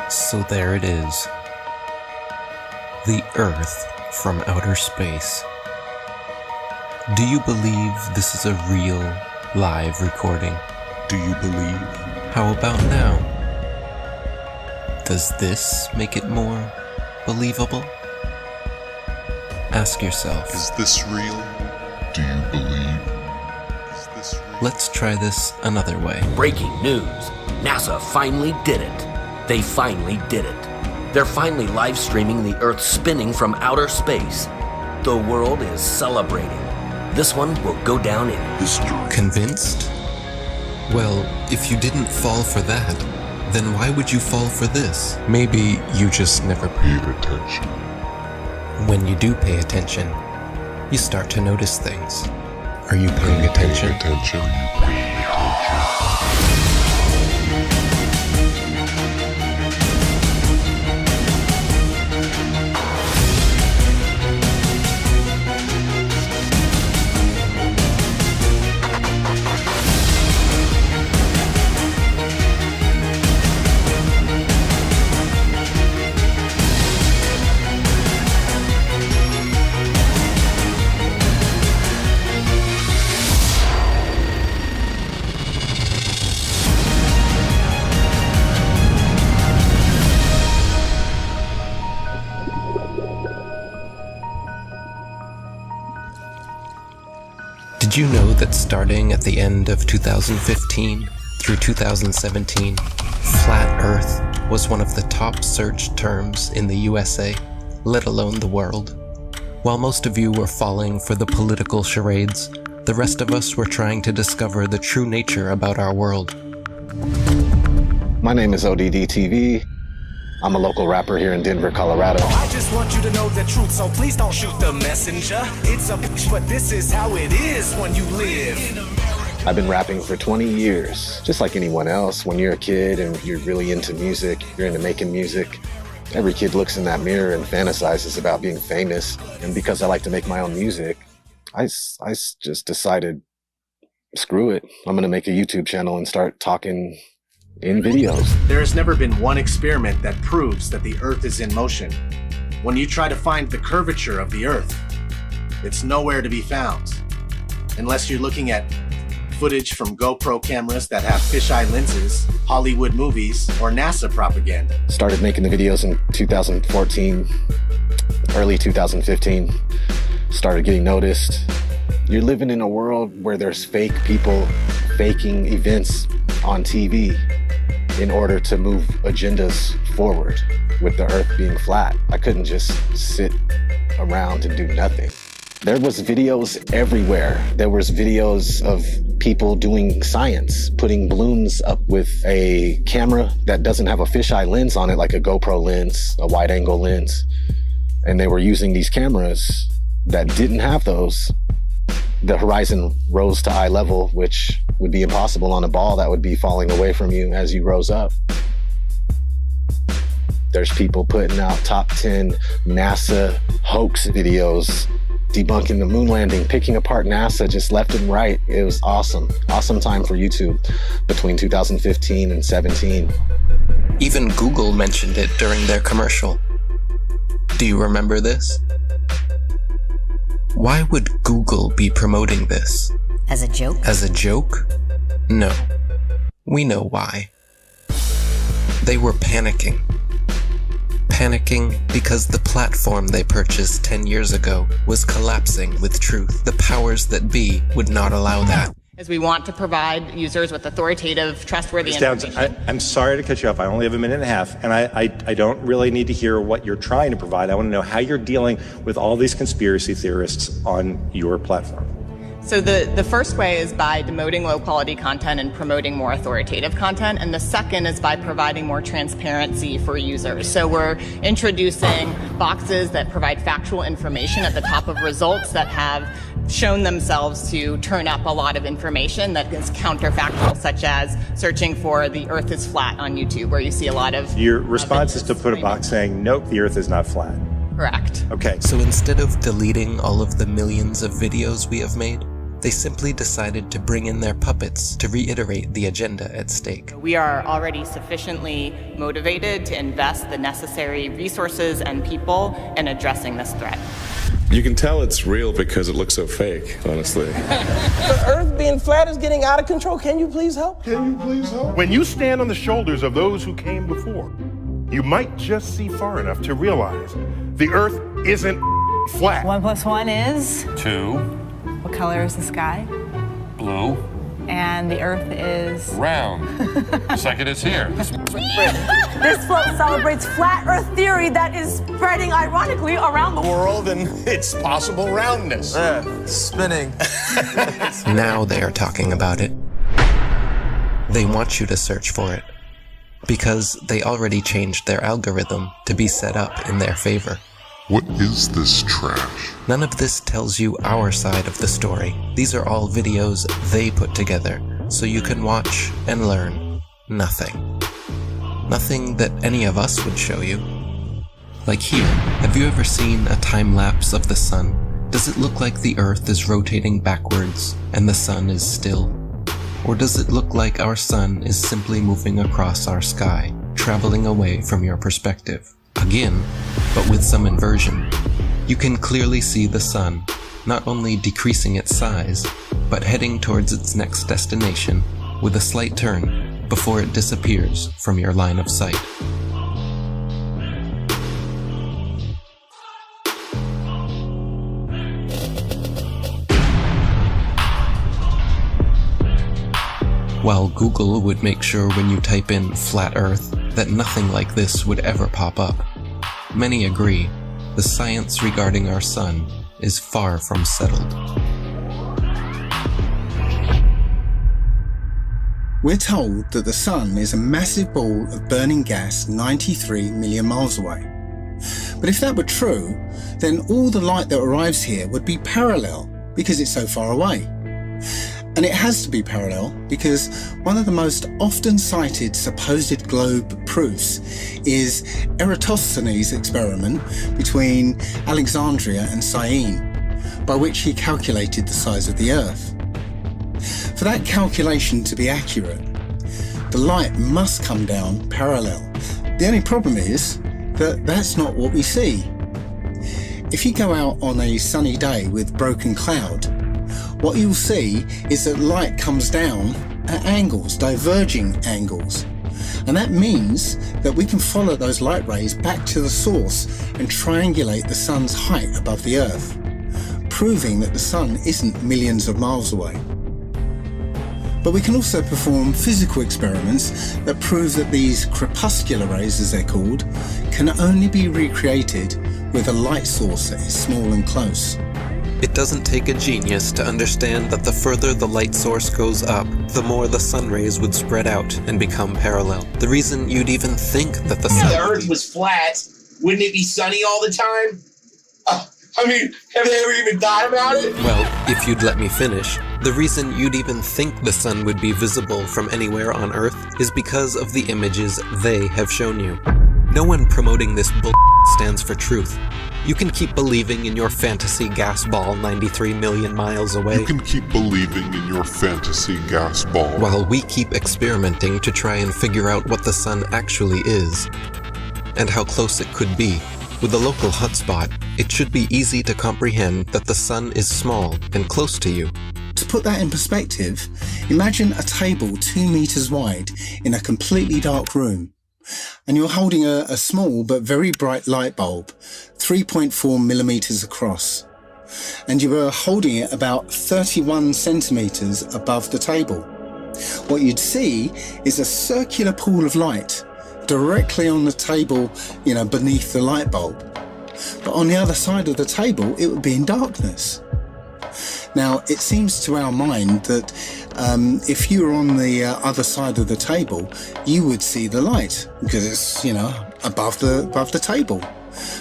So there it is. The Earth from outer space. Do you believe this is a real, live recording? Do you believe? How about now? Does this make it more believable? Ask yourself. Is this real? Do you believe? Is this real? Let's try this another way. Breaking news. NASA finally did it. They finally did it. They're finally live streaming the Earth spinning from outer space. The world is celebrating. This one will go down in history. Convinced? Well, if you didn't fall for that, then why would you fall for this? Maybe you just never paid attention. When you do pay attention, you start to notice things. Are you paying attention? Did you know that starting at the end of 2015 through 2017, Flat Earth was one of the top searched terms in the USA, let alone the world? While most of you were falling for the political charades, the rest of us were trying to discover the true nature about our world. My name is ODD TV. I'm a local rapper here in Denver, Colorado. I just want you to know the truth, so please don't shoot the messenger. It's a bitch, but this is how it is when you live. I've been rapping for 20 years, just like anyone else. When you're a kid and you're really into music, you're into making music, every kid looks in that mirror and fantasizes about being famous. And because I like to make my own music, I just decided, screw it. I'm gonna make a YouTube channel and start talking in videos. There has never been one experiment that proves that the Earth is in motion. When you try to find the curvature of the Earth, it's nowhere to be found. Unless you're looking at footage from GoPro cameras that have fisheye lenses, Hollywood movies, or NASA propaganda. Started making the videos in 2014, early 2015. Started getting noticed. You're living in a world where there's fake people faking events on TV in order to move agendas forward. With the Earth being flat, I couldn't just sit around and do nothing. There was videos everywhere. There was videos of people doing science, putting balloons up with a camera that doesn't have a fisheye lens on it, like a GoPro lens, a wide angle lens. And they were using these cameras that didn't have those. The horizon rose to eye level, which would be impossible on a ball that would be falling away from you as you rose up. There's people putting out top 10 NASA hoax videos, debunking the moon landing, picking apart NASA just left and right. It was awesome. Awesome time for YouTube between 2015 and 17. Even Google mentioned it during their commercial. Do you remember this? Why would Google be promoting this? As a joke? As a joke? No. We know why. They were panicking. Panicking because the platform they purchased 10 years ago was collapsing with truth. The powers that be would not allow that. As we want to provide users with authoritative, trustworthy information. I'm sorry to cut you off. I only have a minute and a half, and I don't really need to hear what you're trying to provide. I want to know how you're dealing with all these conspiracy theorists on your platform. So the first way is by demoting low-quality content and promoting more authoritative content, and the second is by providing more transparency for users. So we're introducing boxes that provide factual information at the top of results that have shown themselves to turn up a lot of information that is counterfactual, such as searching for the Earth is flat on YouTube, where you see a lot of... Your response is to put a box saying, nope, the Earth is not flat. Correct. Okay. So instead of deleting all of the millions of videos we have made, They simply decided to bring in their puppets to reiterate the agenda at stake. We are already sufficiently motivated to invest the necessary resources and people in addressing this threat. You can tell it's real because it looks so fake, honestly. The Earth being flat is getting out of control. Can you please help? When you stand on the shoulders of those who came before, you might just see far enough to realize the Earth isn't flat. 1 + 1 is? 2. What color is the sky? Blue. And the Earth is? Round. Second is here. This float celebrates flat Earth theory that is spreading ironically around the World and its possible roundness. Spinning. Now they are talking about it. They want you to search for it, because they already changed their algorithm to be set up in their favor. What is this trash? None of this tells you our side of the story. These are all videos they put together, so you can watch and learn nothing. Nothing that any of us would show you. Like here, have you ever seen a time lapse of the sun? Does it look like the Earth is rotating backwards and the sun is still? Or does it look like our sun is simply moving across our sky, traveling away from your perspective? Again, but with some inversion. You can clearly see the sun, not only decreasing its size, but heading towards its next destination with a slight turn before it disappears from your line of sight. While Google would make sure when you type in flat Earth that nothing like this would ever pop up, many agree the science regarding our sun is far from settled. We're told that the sun is a massive ball of burning gas 93 million miles away. But if that were true, then all the light that arrives here would be parallel because it's so far away. And it has to be parallel because one of the most often cited supposed globe proofs is Eratosthenes' experiment between Alexandria and Syene, by which he calculated the size of the Earth. For that calculation to be accurate, the light must come down parallel. The only problem is that that's not what we see. If you go out on a sunny day with broken cloud, what you'll see is that light comes down at angles, diverging angles. And that means that we can follow those light rays back to the source and triangulate the sun's height above the Earth, proving that the sun isn't millions of miles away. But we can also perform physical experiments that prove that these crepuscular rays, as they're called, can only be recreated with a light source that is small and close. It doesn't take a genius to understand that the further the light source goes up, the more the sun rays would spread out and become parallel. The reason you'd even think that the sun... If the Earth was flat, wouldn't it be sunny all the time? I mean, have they ever even thought about it? Well, if you'd let me finish, the reason you'd even think the sun would be visible from anywhere on Earth is because of the images they have shown you. No one promoting this bull stands for truth. You can keep believing in your fantasy gas ball 93 million miles away. You can keep believing in your fantasy gas ball. While we keep experimenting to try and figure out what the sun actually is, and how close it could be. With a local hotspot, it should be easy to comprehend that the sun is small and close to you. To put that in perspective, imagine a table 2 meters wide in a completely dark room. And you're holding a small but very bright light bulb, 3.4 millimeters across. And you are holding it about 31 centimeters above the table. What you'd see is a circular pool of light directly on the table, beneath the light bulb. But on the other side of the table, it would be in darkness. Now, it seems to our mind that if you were on the other side of the table, you would see the light because it's, above the table.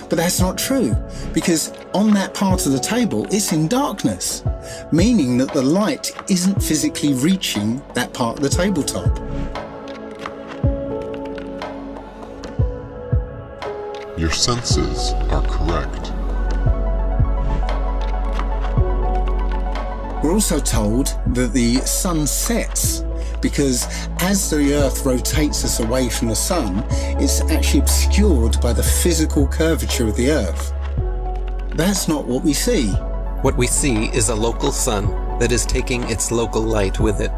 But that's not true, because on that part of the table, it's in darkness, meaning that the light isn't physically reaching that part of the tabletop. Your senses are correct. We're also told that the sun sets because as the Earth rotates us away from the sun, it's actually obscured by the physical curvature of the Earth. That's not what we see. What we see is a local sun that is taking its local light with it.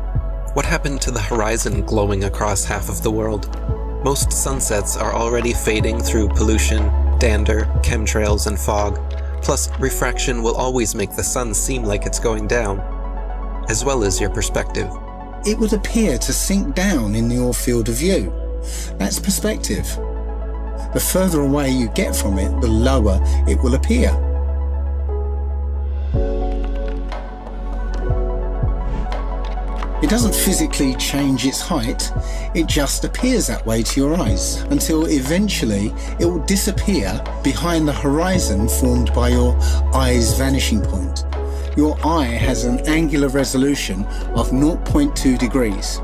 What happened to the horizon glowing across half of the world? Most sunsets are already fading through pollution, dander, chemtrails, and fog. Plus, refraction will always make the sun seem like it's going down, as well as your perspective. It would appear to sink down in your field of view. That's perspective. The further away you get from it, the lower it will appear. It doesn't physically change its height, it just appears that way to your eyes, until eventually it will disappear behind the horizon formed by your eye's vanishing point. Your eye has an angular resolution of 0.2 degrees,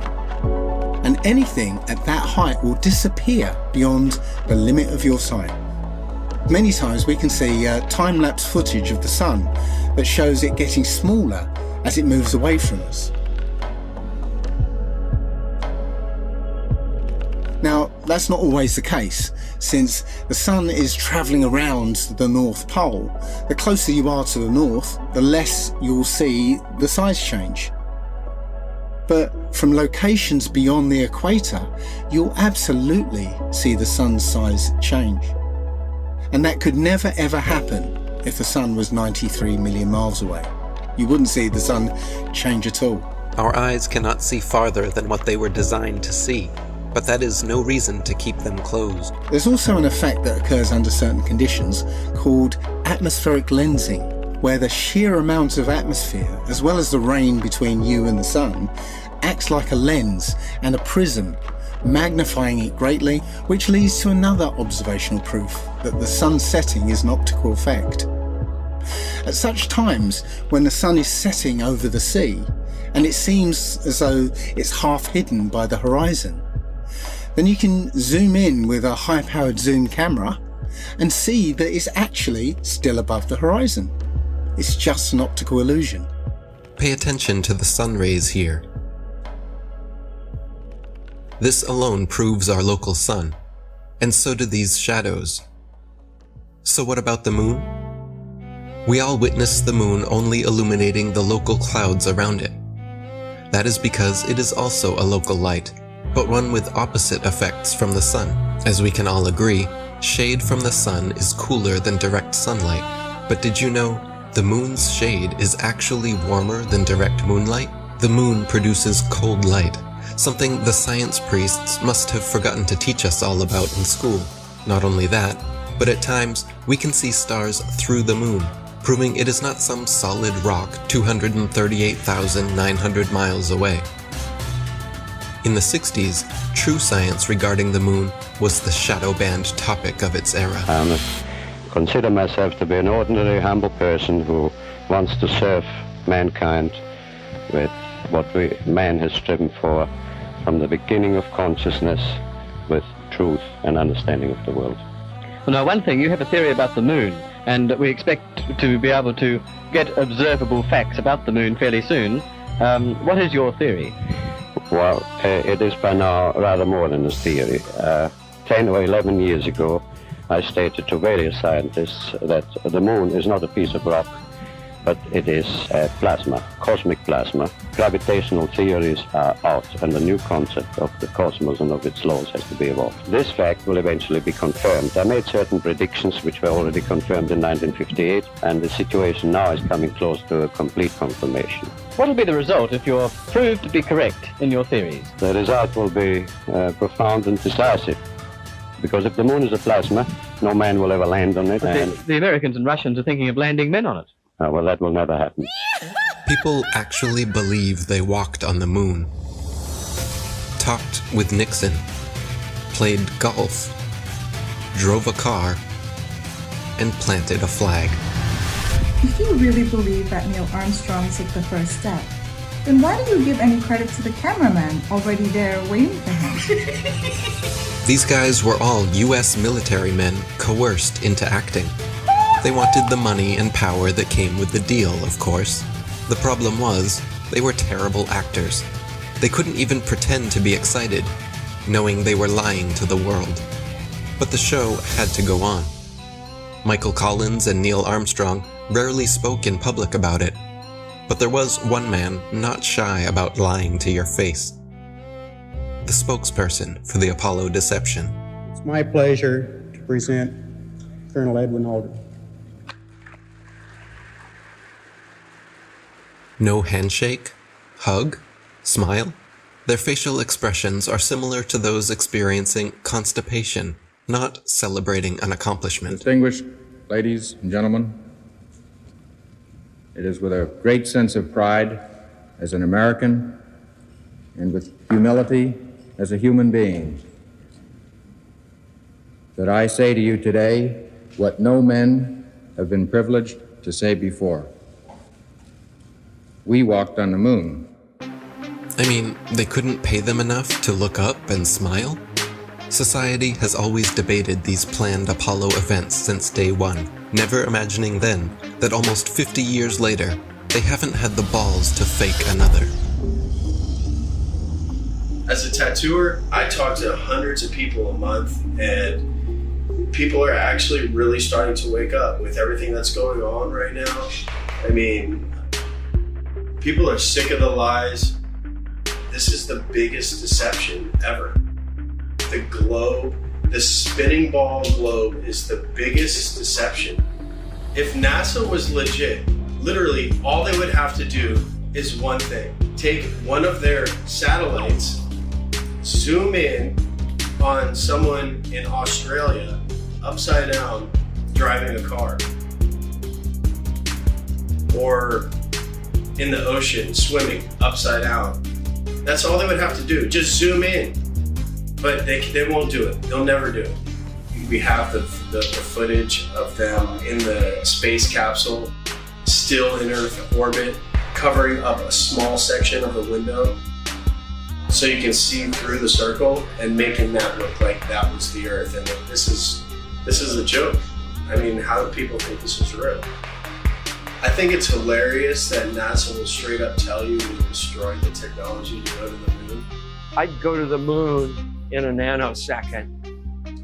and anything at that height will disappear beyond the limit of your sight. Many times we can see time-lapse footage of the sun that shows it getting smaller as it moves away from us. Now, that's not always the case, since the sun is travelling around the North Pole. The closer you are to the north, the less you'll see the size change. But from locations beyond the equator, you'll absolutely see the sun's size change. And that could never ever happen if the sun was 93 million miles away. You wouldn't see the sun change at all. Our eyes cannot see farther than what they were designed to see. But that is no reason to keep them closed. There's also an effect that occurs under certain conditions called atmospheric lensing, where the sheer amount of atmosphere, as well as the rain between you and the sun, acts like a lens and a prism, magnifying it greatly, which leads to another observational proof that the sun setting is an optical effect. At such times, when the sun is setting over the sea, and it seems as though it's half hidden by the horizon, then you can zoom in with a high-powered zoom camera and see that it's actually still above the horizon. It's just an optical illusion. Pay attention to the sun rays here. This alone proves our local sun, and so do these shadows. So what about the moon? We all witness the moon only illuminating the local clouds around it. That is because it is also a local light, but one with opposite effects from the sun. As we can all agree, shade from the sun is cooler than direct sunlight. But did you know the moon's shade is actually warmer than direct moonlight? The moon produces cold light, something the science priests must have forgotten to teach us all about in school. Not only that, but at times we can see stars through the moon, proving it is not some solid rock 238,900 miles away. In the 60s, true science regarding the moon was the shadow band topic of its era. I consider myself to be an ordinary, humble person who wants to serve mankind with what man has striven for from the beginning of consciousness, with truth and understanding of the world. Well, now, one thing, you have a theory about the moon, and we expect to be able to get observable facts about the moon fairly soon. What is your theory? Well, it is by now rather more than a theory. 10 or 11 years ago, I stated to various scientists that the moon is not a piece of rock, but it is plasma, cosmic plasma. Gravitational theories are out, and a new concept of the cosmos and of its laws has to be evolved. This fact will eventually be confirmed. I made certain predictions which were already confirmed in 1958, and the situation now is coming close to a complete confirmation. What will be the result if you're proved to be correct in your theories? The result will be profound and decisive. Because if the moon is a plasma, no man will ever land on it. But the Americans and Russians are thinking of landing men on it. Well, that will never happen. People actually believe they walked on the moon, talked with Nixon, played golf, drove a car, and planted a flag. If you really believe that Neil Armstrong took the first step, then why do you give any credit to the cameraman already there waiting for him? These guys were all US military men coerced into acting. They wanted the money and power that came with the deal, of course. The problem was, they were terrible actors. They couldn't even pretend to be excited, knowing they were lying to the world. But the show had to go on. Michael Collins and Neil Armstrong rarely spoke in public about it, but there was one man not shy about lying to your face. The spokesperson for the Apollo deception. It's my pleasure to present Colonel Edwin Aldrin. No handshake, hug, smile. Their facial expressions are similar to those experiencing constipation, not celebrating an accomplishment. Distinguished ladies and gentlemen, it is with a great sense of pride as an American and with humility as a human being that I say to you today what no men have been privileged to say before. We walked on the moon. I mean, they couldn't pay them enough to look up and smile? Society has always debated these planned Apollo events since day one, never imagining then that almost 50 years later, they haven't had the balls to fake another. As a tattooer, I talk to hundreds of people a month, and people are actually really starting to wake up with everything that's going on right now. I mean, people are sick of the lies. This is the biggest deception ever. The globe, the spinning ball globe, is the biggest deception. If NASA was legit, literally all they would have to do is one thing. Take one of their satellites, zoom in on someone in Australia, upside down, driving a car. Or in the ocean, swimming, upside down. That's all they would have to do, just zoom in. But they won't do it. They'll never do it. We have the footage of them in the space capsule, still in Earth orbit, covering up a small section of the window so you can see through the circle and making that look like that was the Earth. And this is a joke. I mean, how do people think this is real? I think it's hilarious that NASA will straight up tell you we destroyed the technology to go to the moon. I'd go to the moon in a nanosecond.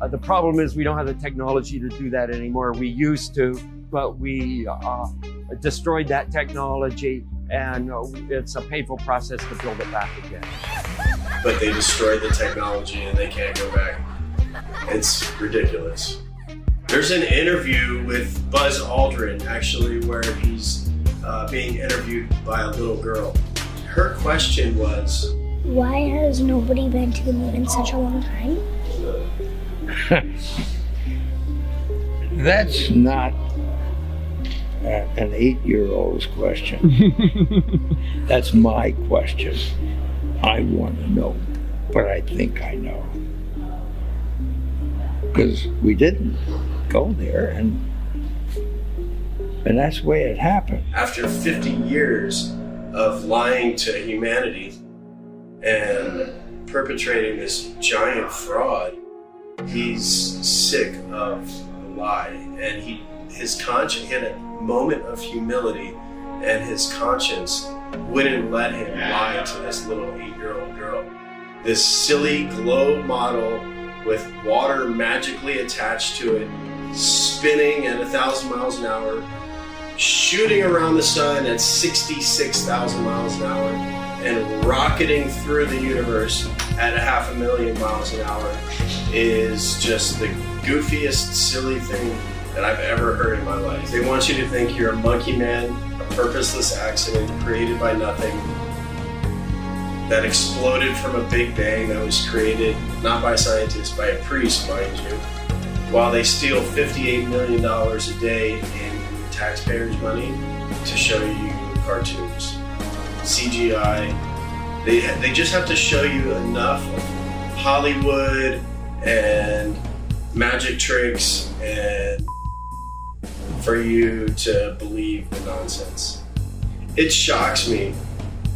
The problem is we don't have the technology to do that anymore. We used to, but we destroyed that technology, and it's a painful process to build it back again. But they destroyed the technology and they can't go back. It's ridiculous. There's an interview with Buzz Aldrin, actually, where he's being interviewed by a little girl. Her question was, why has nobody been to the moon in such a long time? That's not an 8-year-old's question. That's my question. I want to know, but I think I know. Because we didn't go there, and that's the way it happened. After 50 years of lying to humanity and perpetrating this giant fraud, he's sick of the lie, and his conscience, he had a moment of humility, and his conscience wouldn't let him lie to this little 8-year-old girl. This silly globe model with water magically attached to it, spinning at 1,000 miles an hour, shooting around the sun at 66,000 miles an hour, and rocketing through the universe at 500,000 miles an hour is just the goofiest, silly thing that I've ever heard in my life. They want you to think you're a monkey man, a purposeless accident created by nothing, that exploded from a big bang that was created not by scientists, by a priest, mind you, while they steal $58 million a day in taxpayers' money to show you cartoons. CGI. They just have to show you enough of Hollywood and magic tricks and for you to believe the nonsense. It shocks me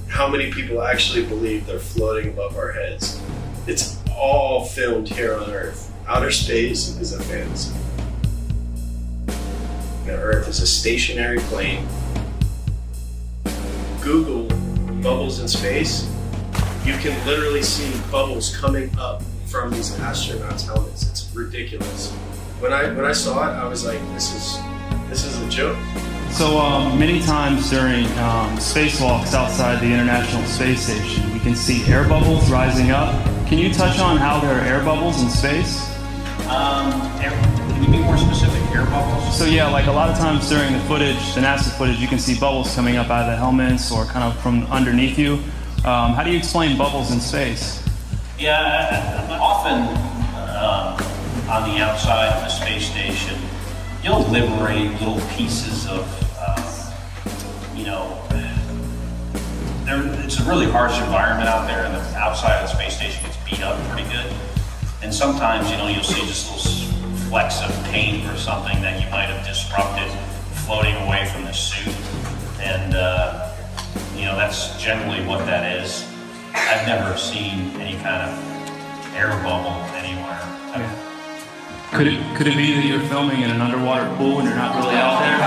how many people actually believe they're floating above our heads. It's all filmed here on Earth. Outer space is a fantasy. Now, Earth is a stationary plane Google bubbles in space, you can literally see bubbles coming up from these astronauts' helmets. It's ridiculous. When I saw it, I was like, this is a joke. So many times during spacewalks outside the International Space Station, we can see air bubbles rising up. Can you touch on how there are air bubbles in space? Can you be more specific? Air bubbles? So yeah, like a lot of times during the footage, the NASA footage, you can see bubbles coming up out of the helmets or kind of from underneath you. How do you explain bubbles in space? Yeah, often on the outside of the space station, you'll liberate little pieces of, it's a really harsh environment out there, and the outside of the space station gets beat up pretty good. And sometimes, you'll see just little flecks of paint or something that you might have disrupted floating away from the suit. And, that's generally what that is. I've never seen any kind of air bubble anywhere. Could it be that you're filming in an underwater pool and you're not really out there?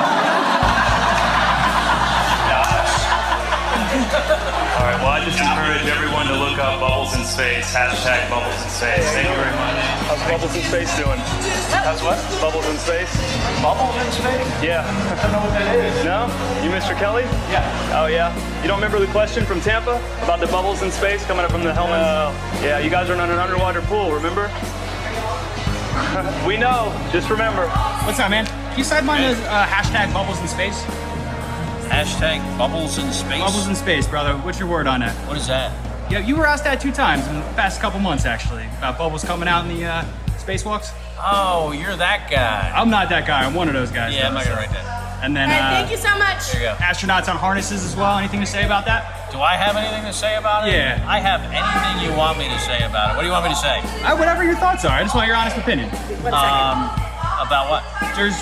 All right, well, I just encourage everyone to look up Bubbles in Space, hashtag Bubbles in Space. Thank you very much. How's Bubbles in Space doing? How's what? Bubbles in Space. Bubbles in space? Yeah. I don't know what that is. No? You Mr. Kelly? Yeah. Oh, yeah? You don't remember the question from Tampa about the bubbles in space coming up from the helmets? Yeah, you guys are in an underwater pool, remember? We know. Just remember. What's up, man? Can you sideline the hashtag Bubbles in Space? Hashtag Bubbles in Space? Bubbles in Space, brother. What's your word on that? What is that? Yeah, you were asked that 2 times in the past couple months, actually, about bubbles coming out in the spacewalks. Oh, you're that guy. I'm not that guy. I'm one of those guys. Yeah, I'm not gonna write that. And then, thank you so much. There you go. Astronauts on harnesses as well. Anything to say about that? Do I have anything to say about it? Yeah. I have anything you want me to say about it. What do you want me to say? Whatever your thoughts are. I just want your honest opinion. About what? There's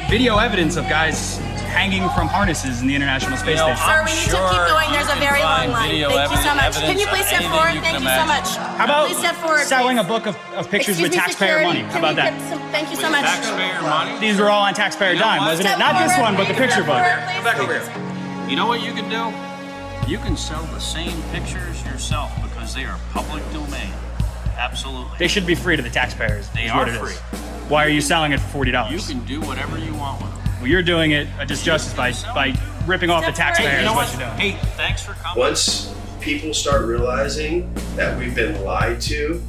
video evidence of guys hanging from harnesses in the International Space Station. Sir, we need to keep going. There's a very long line. Thank you so much. Can you please step forward? Thank you so much. How about please step forward, selling a book of pictures with taxpayer money? How about that? Thank you so much. Taxpayer money? These were all on taxpayer dime, wasn't it? Not this one, but the picture book. Come back over here. You know what you can do? You can sell the same pictures yourself because they are public domain. Absolutely. They should be free to the taxpayers. They is are what it free. Is. Why are you selling it for $40? You can do whatever you want with them. Well, you're doing it a disjustice by ripping off the taxpayers. Hey, you know what you're doing. Hey, thanks for coming. Once people start realizing that we've been lied to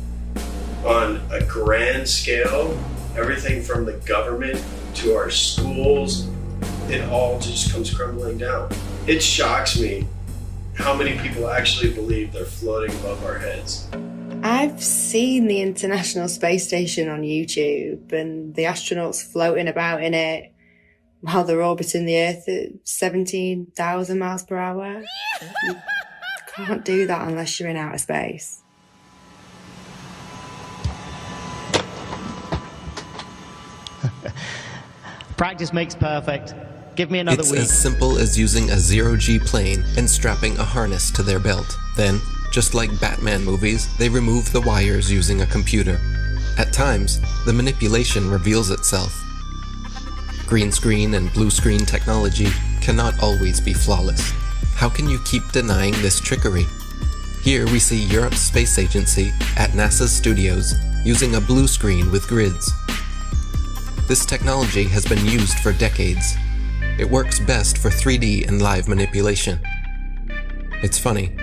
on a grand scale, everything from the government to our schools, it all just comes crumbling down. It shocks me how many people actually believe they're floating above our heads. I've seen the International Space Station on YouTube and the astronauts floating about in it while they're orbiting the Earth at 17,000 miles per hour. You can't do that unless you're in outer space. Practice makes perfect. Give me another It's week. as simple as using a zero-G plane and strapping a harness to their belt. Then, just like Batman movies, they remove the wires using a computer. At times, the manipulation reveals itself. Green screen and blue screen technology cannot always be flawless. How can you keep denying this trickery? Here we see Europe's space agency at NASA's studios using a blue screen with grids. This technology has been used for decades. It works best for 3D and live manipulation. It's funny.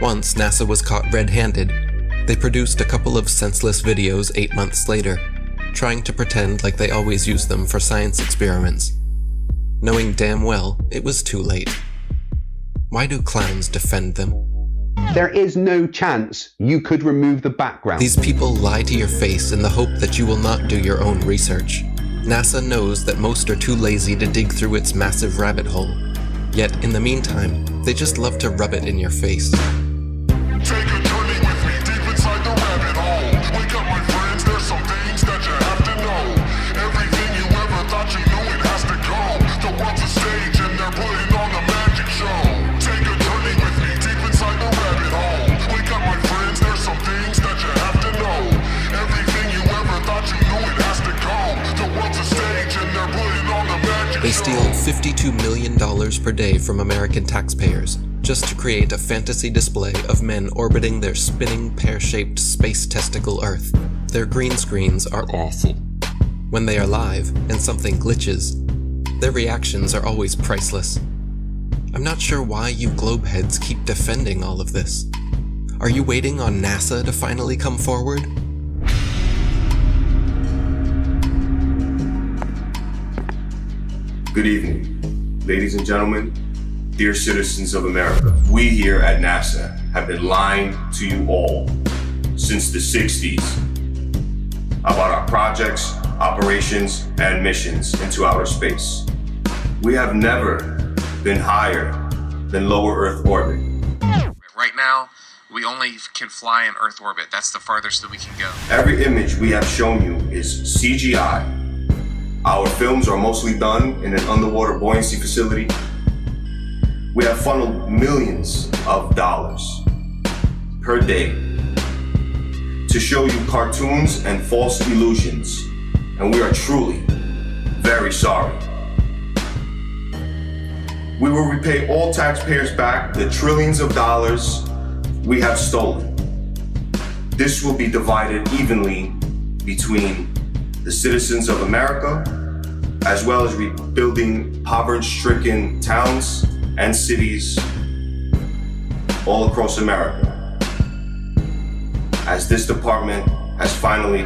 Once NASA was caught red-handed, they produced a couple of senseless videos 8 months later, trying to pretend like they always use them for science experiments, knowing damn well it was too late. Why do clowns defend them? There is no chance you could remove the background. These people lie to your face in the hope that you will not do your own research. NASA knows that most are too lazy to dig through its massive rabbit hole. Yet, in the meantime, they just love to rub it in your face. Take a journey with me deep inside the rabbit hole. Wake up, my friends, there's some things that you have to know. Everything you ever thought you knew, it has to go. The world's a stage and they're putting on the magic show. Take a journey with me deep inside the rabbit hole. Wake up, my friends, there's some things that you have to know. Everything you ever thought you knew, it has to go. The world's a stage and they're putting on the magic show. They steal $52 million per day from American taxpayers just to create a fantasy display of men orbiting their spinning pear-shaped space testicle Earth. Their green screens are awful. When they are live and something glitches, their reactions are always priceless. I'm not sure why you globeheads keep defending all of this. Are you waiting on NASA to finally come forward? Good evening, ladies and gentlemen, dear citizens of America. We here at NASA have been lying to you all since the 60s about our projects, operations, and missions into outer space. We have never been higher than lower Earth orbit. Right now, we only can fly in Earth orbit. That's the farthest that we can go. Every image we have shown you is CGI. Our films are mostly done in an underwater buoyancy facility. We have funneled millions of dollars per day to show you cartoons and false illusions, and we are truly very sorry. We will repay all taxpayers back the trillions of dollars we have stolen. This will be divided evenly between the citizens of America, as well as rebuilding poverty-stricken towns and cities all across America, as this department has finally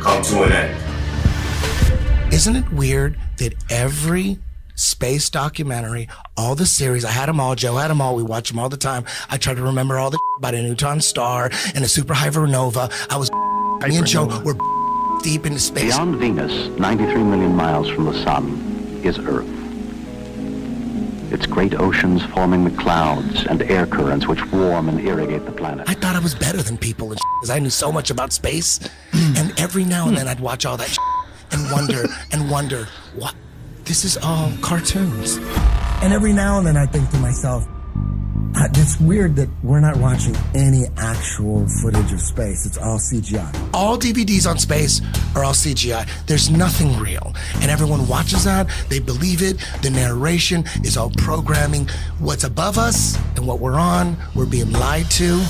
come to an end. Isn't it weird that every space documentary, all the series, I had them all, Joe had them all, we watch them all the time. I try to remember all the about a neutron star and a superhypernova. Me and Joe were deep into space. Beyond Venus, 93 million miles from the sun, is Earth. Its great oceans forming the clouds and air currents which warm and irrigate the planet. I thought I was better than people because I knew so much about space. And every now and then I'd watch all that and wonder, what? This is all cartoons. And every now and then I think to myself, it's weird that we're not watching any actual footage of space. It's all CGI. All DVDs on space are all CGI. There's nothing real. And everyone watches that. They believe it. The narration is all programming. What's above us and what we're on, we're being lied to.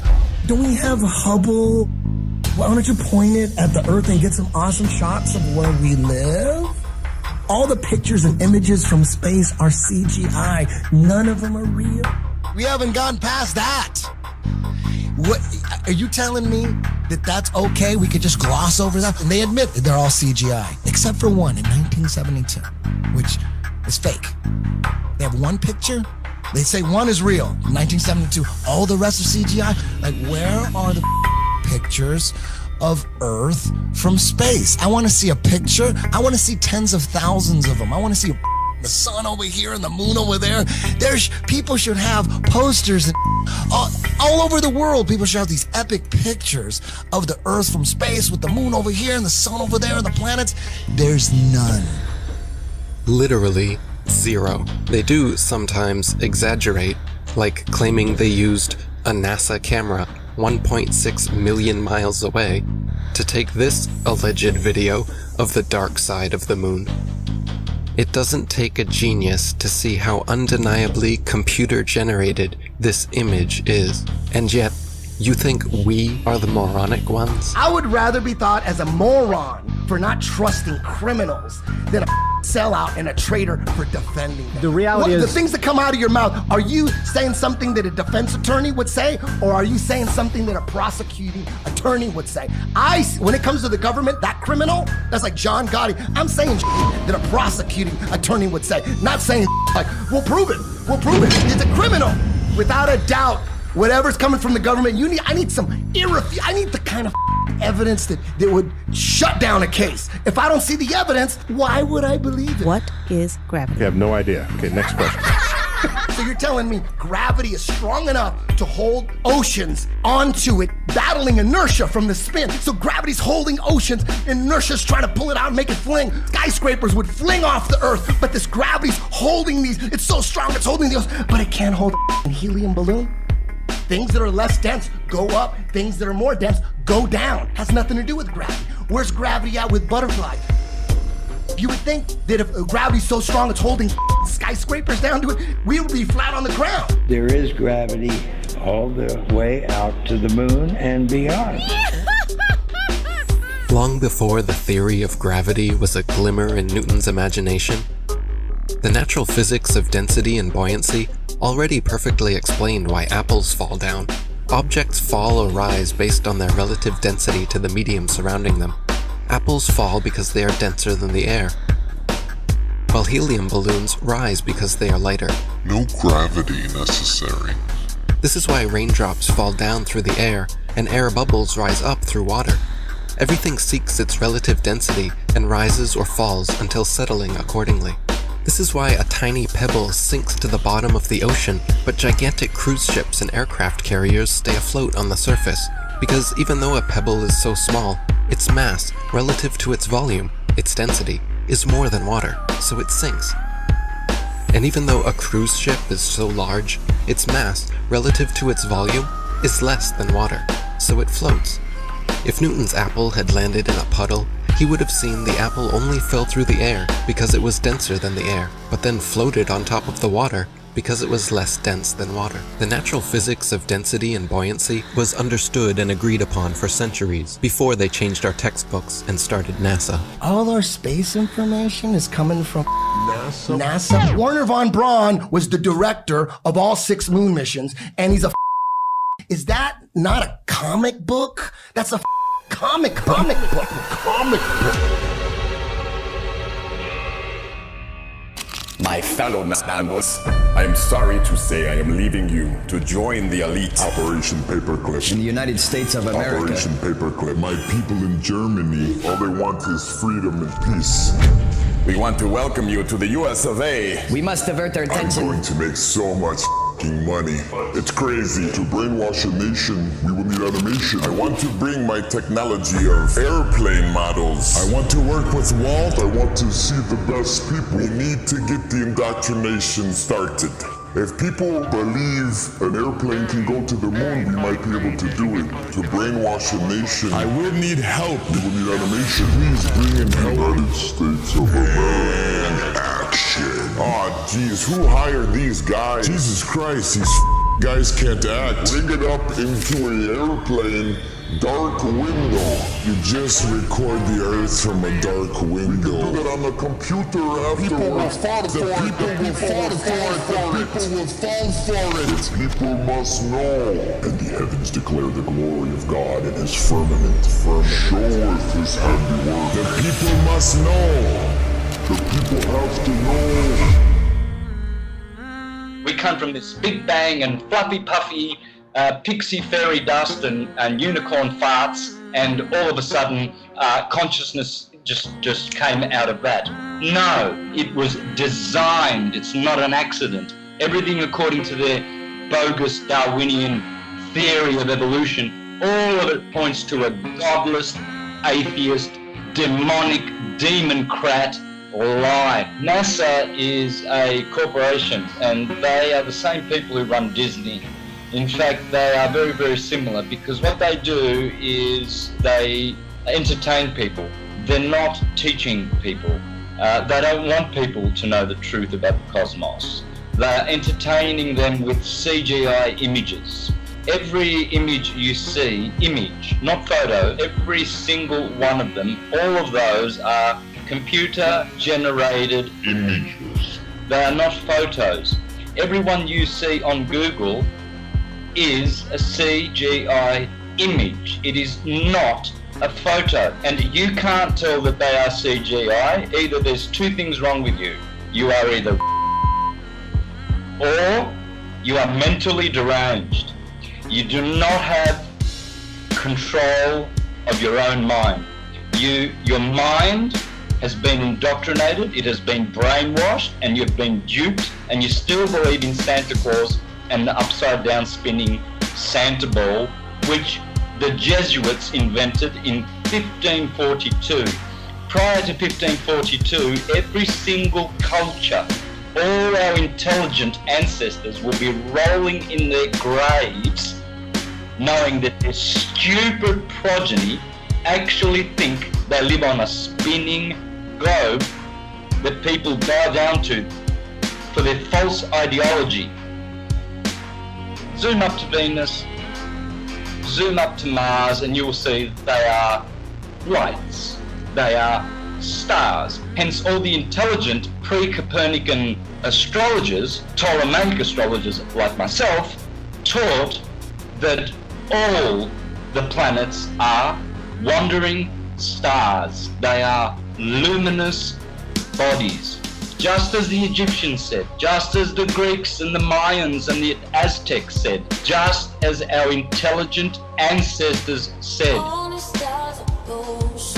Don't we have Hubble? Why don't you point it at the Earth and get some awesome shots of where we live? All the pictures and images from space are CGI. None of them are real. We haven't gone past that. What are you telling me that that's okay? We could just gloss over that? And they admit that they're all CGI, except for one in 1972, which is fake. They have one picture. They say one is real, 1972. All the rest are CGI. Like, where are the pictures of Earth from space? I want to see a picture. I want to see tens of thousands of them. I want to see the sun over here and the moon over there. People should have posters and all over the world. People should have these epic pictures of the Earth from space with the moon over here and the sun over there and the planets. There's none. Literally zero. They do sometimes exaggerate, like claiming they used a NASA camera 1.6 million miles away to take this alleged video of the dark side of the moon. It doesn't take a genius to see how undeniably computer-generated this image is. And yet, you think we are the moronic ones? I would rather be thought as a moron for not trusting criminals than a sellout and a traitor for defending them. The reality is... The things that come out of your mouth, are you saying something that a defense attorney would say, or are you saying something that a prosecuting attorney would say? When it comes to the government, that criminal, that's like John Gotti, I'm saying that a prosecuting attorney would say, not saying like, we'll prove it, it's a criminal. Without a doubt, whatever's coming from the government, I need the kind of evidence that would shut down a case. If I don't see the evidence, why would I believe it? What is gravity? You have no idea. Okay, next question. So you're telling me gravity is strong enough to hold oceans onto it, battling inertia from the spin. So gravity's holding oceans, inertia's trying to pull it out and make it fling. Skyscrapers would fling off the Earth, but this gravity's holding these. It's so strong, it's holding the ocean, but it can't hold a helium balloon. Things that are less dense go up. Things that are more dense go down. Has nothing to do with gravity. Where's gravity at with butterflies? You would think that if gravity's so strong it's holding skyscrapers down to it, we would be flat on the ground. There is gravity all the way out to the moon and beyond. Long before the theory of gravity was a glimmer in Newton's imagination, the natural physics of density and buoyancy already perfectly explained why apples fall down. Objects fall or rise based on their relative density to the medium surrounding them. Apples fall because they are denser than the air, while helium balloons rise because they are lighter. No gravity necessary. This is why raindrops fall down through the air and air bubbles rise up through water. Everything seeks its relative density and rises or falls until settling accordingly. This is why a tiny pebble sinks to the bottom of the ocean, but gigantic cruise ships and aircraft carriers stay afloat on the surface, because even though a pebble is so small, its mass, relative to its volume, its density, is more than water, so it sinks. And even though a cruise ship is so large, its mass, relative to its volume, is less than water, so it floats. If Newton's apple had landed in a puddle, he would have seen the apple only fell through the air because it was denser than the air, but then floated on top of the water because it was less dense than water. The natural physics of density and buoyancy was understood and agreed upon for centuries before they changed our textbooks and started NASA. All our space information is coming from NASA. Wernher von Braun was the director of all 6 moon missions, and he's a Is that not a comic book? That's a comic book. My fellow Nanos, I am sorry to say I am leaving you to join the elite. Operation Paperclip. In the United States of America. Operation Paperclip. My people in Germany, all they want is freedom and peace. We want to welcome you to the US of A. We must divert their attention. I'm going to make so much money. It's crazy. To brainwash a nation, we will need animation. I want to bring my technology of airplane models. I want to work with Walt. I want to see the best people. We need to get the indoctrination started. If people believe an airplane can go to the moon, we might be able to do it. To brainwash a nation, I will need help. We will need animation. Please bring in help. United States of America. Action. Oh, geez, who hired these guys? Jesus Christ, these guys can't act. Bring it up into an airplane. Dark window. You just record the Earth from a dark window. We can do that on the computer afterwards. People will fall for it. People will fall for it. The people must know. And the heavens declare the glory of God in his firmament. Showeth his handiwork. The people must know. The people have to know. We come from this big bang and fluffy puffy pixie fairy dust and unicorn farts, and all of a sudden consciousness just came out of that. No, it was designed. It's not an accident. Everything according to their bogus Darwinian theory of evolution, all of it points to a godless, atheist, demonic, demon-crat lie. NASA is a corporation, and they are the same people who run Disney. In fact, they are very, very similar, because what they do is they entertain people. They're not teaching people. They don't want people to know the truth about the cosmos. They're entertaining them with CGI images. Every image you see, image, not photo, every single one of them, all of those are computer-generated images. They are not photos. Everyone you see on Google is a CGI image. It is not a photo. And you can't tell that they are CGI. Either there's 2 things wrong with you. You are either or you are mentally deranged. You do not have control of your own mind. Your mind has been indoctrinated, it has been brainwashed, and you've been duped, and you still believe in Santa Claus and the upside down spinning Santa ball, which the Jesuits invented in 1542. Prior to 1542, every single culture, all our intelligent ancestors will be rolling in their graves knowing that their stupid progeny actually think they live on a spinning globe that people bow down to for their false ideology. Zoom up to Venus, zoom up to Mars, and you will see that they are lights. They are stars. Hence all the intelligent pre-Copernican astrologers, Ptolemaic astrologers like myself, taught that all the planets are wandering stars. They are luminous bodies. Just as the Egyptians said, just as the Greeks and the Mayans and the Aztecs said, just as our intelligent ancestors said.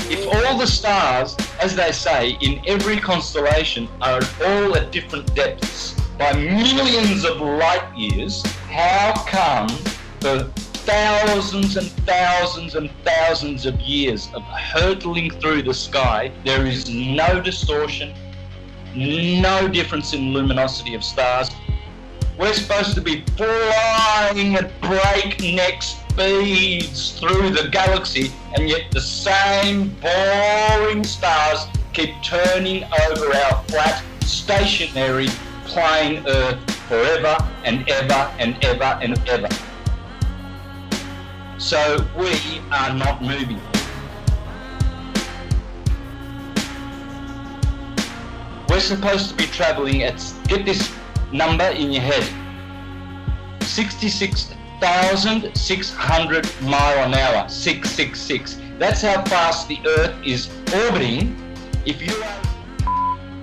If all the stars, as they say, in every constellation are all at different depths by millions of light years, how come for thousands and thousands and thousands of years of hurtling through the sky, there is no distortion, no difference in luminosity of stars? We're supposed to be flying at breakneck speeds through the galaxy, and yet the same boring stars keep turning over our flat, stationary, plain Earth forever and ever and ever and ever. So we are not moving. We're supposed to be traveling at, get this number in your head, 66,600 mile an hour, 666. That's how fast the Earth is orbiting. If you are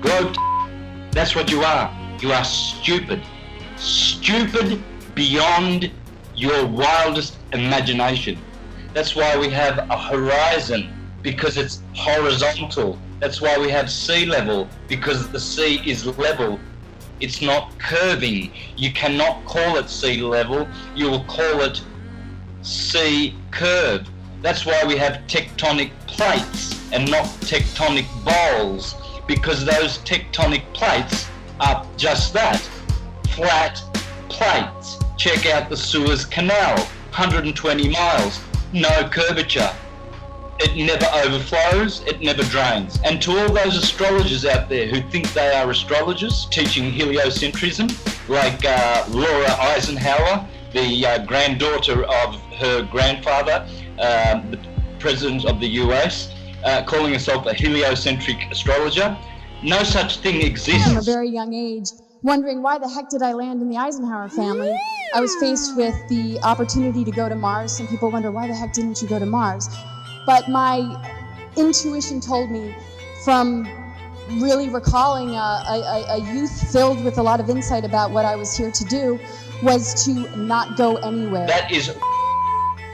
globe, that's what you are. You are stupid. Stupid beyond your wildest imagination. That's why we have a horizon, because it's horizontal. That's why we have sea level, because the sea is level. It's not curving. You cannot call it sea level. You will call it sea curve. That's why we have tectonic plates and not tectonic bowls, because those tectonic plates are just that, flat plates. Check out the Suez Canal, 120 miles, no curvature. It never overflows, it never drains. And to all those astrologers out there who think they are astrologers, teaching heliocentrism, like Laura Eisenhower, the granddaughter of her grandfather, the president of the US, calling herself a heliocentric astrologer, no such thing exists. From a very young age, wondering why the heck did I land in the Eisenhower family. I was faced with the opportunity to go to Mars. Some people wonder, why the heck didn't you go to Mars? But my intuition told me, from really recalling a youth filled with a lot of insight about what I was here to do, was to not go anywhere. That is,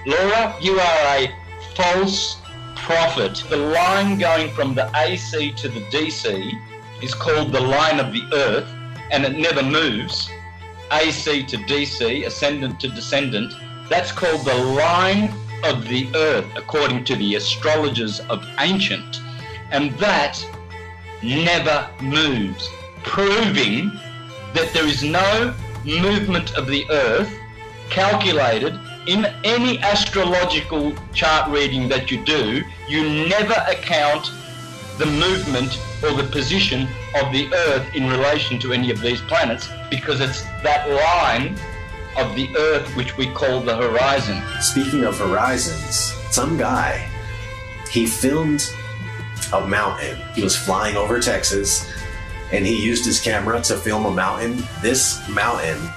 Laura, you are a false prophet. The line going from the AC to the DC is called the line of the Earth, and it never moves. AC to DC, ascendant to descendant, that's called the line of the Earth, according to the astrologers of ancient, and that never moves, proving that there is no movement of the Earth calculated in any astrological chart reading that you do. You never account the movement or the position of the Earth in relation to any of these planets, because it's that line of the Earth which we call the horizon. Speaking of horizons, some guy, he filmed a mountain. He was flying over Texas, and he used his camera to film a mountain. This mountain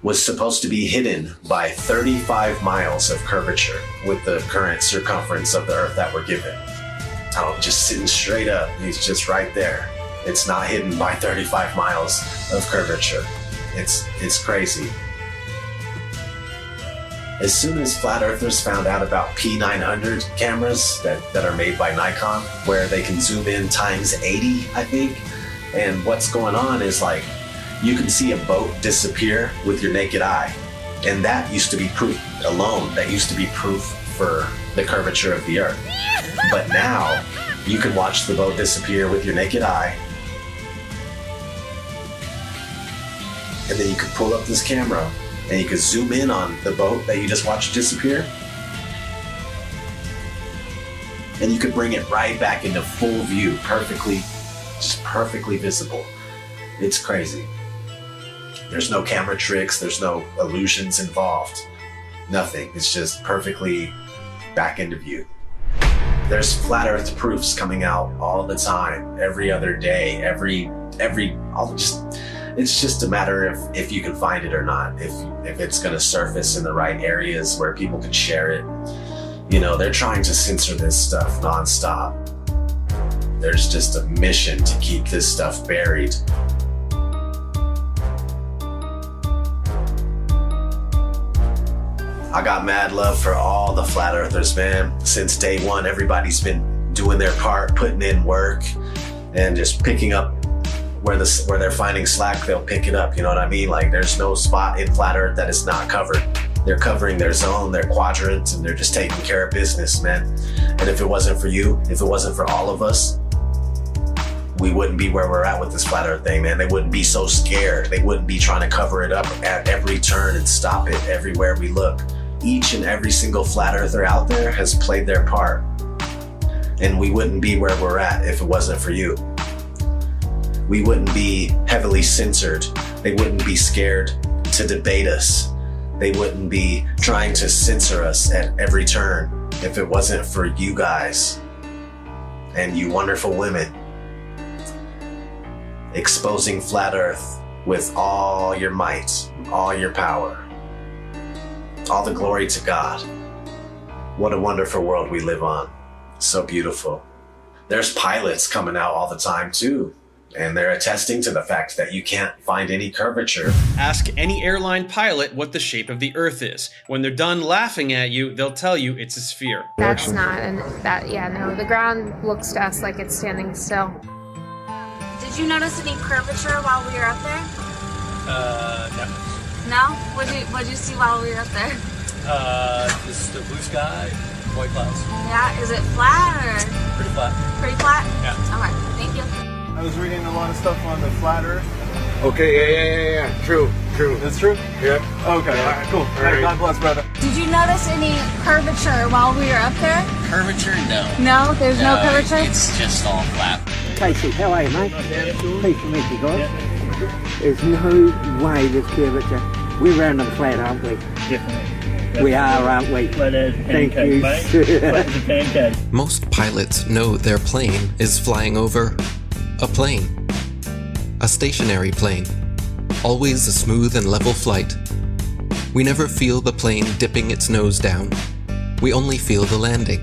was supposed to be hidden by 35 miles of curvature with the current circumference of the Earth that we're given. Oh, just sitting straight up, he's just right there. It's not hidden by 35 miles of curvature. It's crazy. As soon as flat earthers found out about P900 cameras that are made by Nikon, where they can zoom in times 80, I think, and what's going on is, like, you can see a boat disappear with your naked eye, and that used to be proof alone. That used to be proof for the curvature of the Earth. But now you can watch the boat disappear with your naked eye, and then you could pull up this camera and you could zoom in on the boat that you just watched disappear, and you could bring it right back into full view, perfectly perfectly visible. It's crazy. There's no camera tricks, there's no illusions involved. Nothing. It's just perfectly back into view. There's flat earth proofs coming out all the time, every other day, it's just a matter of if you can find it or not, if it's gonna surface in the right areas where people can share it. You know, they're trying to censor this stuff nonstop. There's just a mission to keep this stuff buried. I got mad love for all the flat earthers, man. Since day one, everybody's been doing their part, putting in work, and just picking up where they're finding slack, they'll pick it up, you know what I mean? Like, there's no spot in flat earth that is not covered. They're covering their zone, their quadrant, and they're just taking care of business, man. And if it wasn't for you, if it wasn't for all of us, we wouldn't be where we're at with this flat earth thing, man. They wouldn't be so scared. They wouldn't be trying to cover it up at every turn and stop it everywhere we look. Each and every single flat earther out there has played their part. And we wouldn't be where we're at if it wasn't for you. We wouldn't be heavily censored. They wouldn't be scared to debate us. They wouldn't be trying to censor us at every turn if it wasn't for you guys and you wonderful women exposing flat earth with all your might, all your power. All the glory to God. What a wonderful world we live on. So beautiful. There's pilots coming out all the time too, and they're attesting to the fact that you can't find any curvature. Ask any airline pilot what the shape of the Earth is. When they're done laughing at you, they'll tell you it's a sphere. That's not, no, the ground looks to us like it's standing still. Did you notice any curvature while we were up there? No. No? What'd you see while we were up there? Just the blue sky, white clouds. Yeah, is it flat or? Pretty flat. Pretty flat? Yeah. Okay, thank you. I was reading a lot of stuff on the flat earth. Okay, yeah. True. It's true? Yeah. Okay, all right, cool. All right. God bless, brother. Did you notice any curvature while we were up there? Curvature? No. No? There's no curvature? It's just all flat. Casey, how are you, mate? Pleased to meet you guys. There's no way there's curvature. We're round and flat, aren't we? Definitely. We are, aren't we? Thank you. Flat as a pancake. Most pilots know their plane is flying over a plane. A stationary plane. Always a smooth and level flight. We never feel the plane dipping its nose down. We only feel the landing.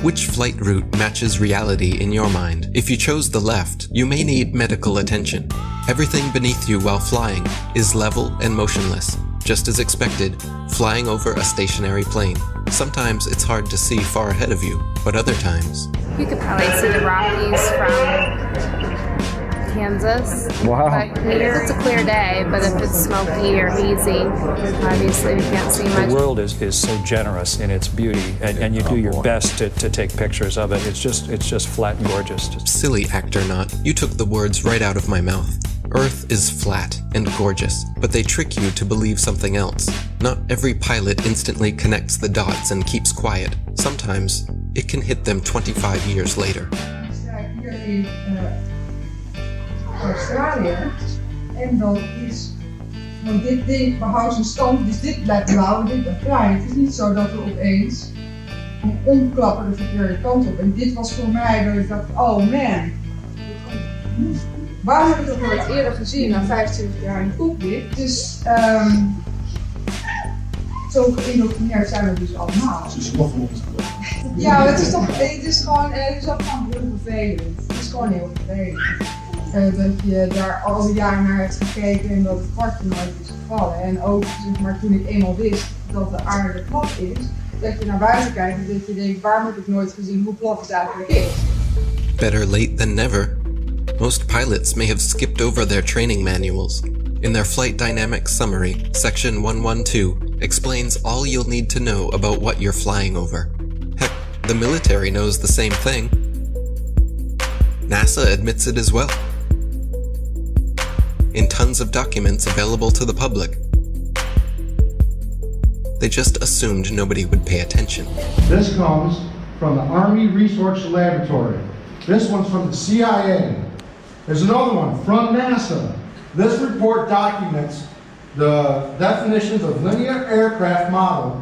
Which flight route matches reality in your mind? If you chose the left, you may need medical attention. Everything beneath you while flying is level and motionless. Just as expected, flying over a stationary plane. Sometimes it's hard to see far ahead of you, but other times... You could probably see the Rockies from Kansas. Wow. But if it's a clear day, but if it's smoky or hazy, obviously we can't see much. The world is so generous in its beauty, and you do your best to take pictures of it. It's just flat and gorgeous. Silly actor not, you took the words right out of my mouth. Earth is flat and gorgeous, but they trick you to believe something else. Not every pilot instantly connects the dots and keeps quiet. Sometimes it can hit them 25 years later. Australië. En dat is, want dit ding behoudt zijn stand, dus dit blijft blauw en dit blijft bruin. Het is niet zo dat we opeens omklappen de verkeerde kant op. En dit was voor mij dat ik dacht, oh man, waar heb ik dat nooit eerder gezien na 25 jaar in de cockpit? Dus zo geïndoctrineerd zijn we dus allemaal. Ja, het is gewoon heel vervelend. Het is gewoon heel vervelend. Dat je daar al die jaren naar hebt gekeken en dat het kwartje nooit is gevallen. En ook zeg maar, toen ik eenmaal wist dat de aarde plat is, dat je naar buiten kijkt en dat je denkt, waar heb ik nooit gezien hoe plat het eigenlijk is. Better late than never. Most pilots may have skipped over their training manuals. In their Flight Dynamics Summary, Section 112 explains all you'll need to know about what you're flying over. Heck, the military knows the same thing. NASA admits it as well. In tons of documents available to the public. They just assumed nobody would pay attention. This comes from the Army Research Laboratory. This one's from the CIA. There's another one from NASA. This report documents the definitions of linear aircraft model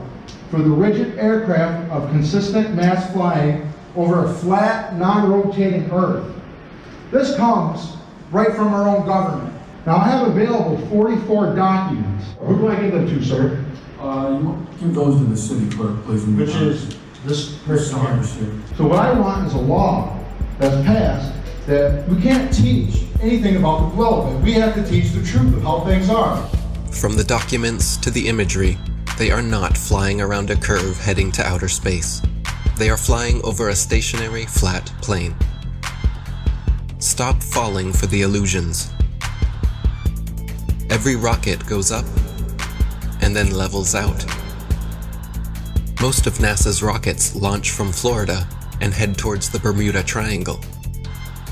for the rigid aircraft of consistent mass flying over a flat, non-rotating Earth. This comes right from our own government. Now I have available 44 documents. Who do I give them to, sir? You give those to the city clerk, please. Which is this person here. So what I want is a law that's passed that we can't teach anything about the globe, and we have to teach the truth of how things are. From the documents to the imagery, they are not flying around a curve heading to outer space. They are flying over a stationary, flat plane. Stop falling for the illusions. Every rocket goes up and then levels out. Most of NASA's rockets launch from Florida and head towards the Bermuda Triangle.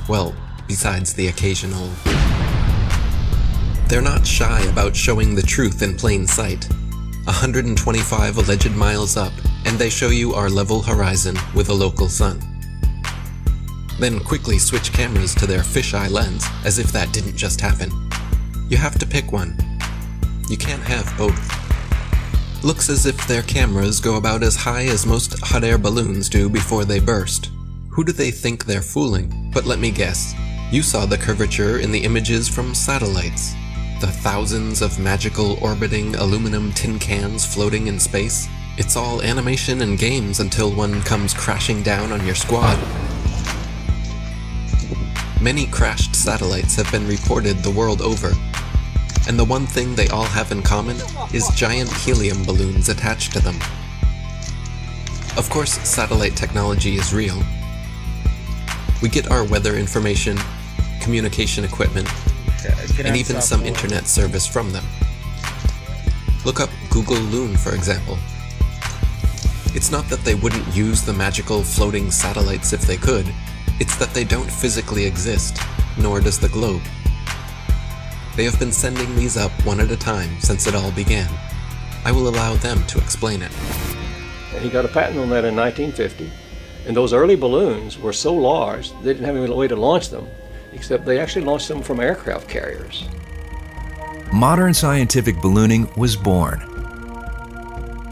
Well, besides the occasional... They're not shy about showing the truth in plain sight. 125 alleged miles up, and they show you our level horizon with a local sun. Then quickly switch cameras to their fisheye lens, as if that didn't just happen. You have to pick one. You can't have both. Looks as if their cameras go about as high as most hot air balloons do before they burst. Who do they think they're fooling? But let me guess. You saw the curvature in the images from satellites. The thousands of magical orbiting aluminum tin cans floating in space. It's all animation and games until one comes crashing down on your squad. Many crashed satellites have been reported the world over. And the one thing they all have in common is giant helium balloons attached to them. Of course, satellite technology is real. We get our weather information, communication equipment, and even some internet service from them. Look up Google Loon, for example. It's not that they wouldn't use the magical floating satellites if they could, it's that they don't physically exist, nor does the globe. They have been sending these up one at a time since it all began. I will allow them to explain it. He got a patent on that in 1950, and those early balloons were so large they didn't have any way to launch them, except they actually launched them from aircraft carriers. Modern scientific ballooning was born.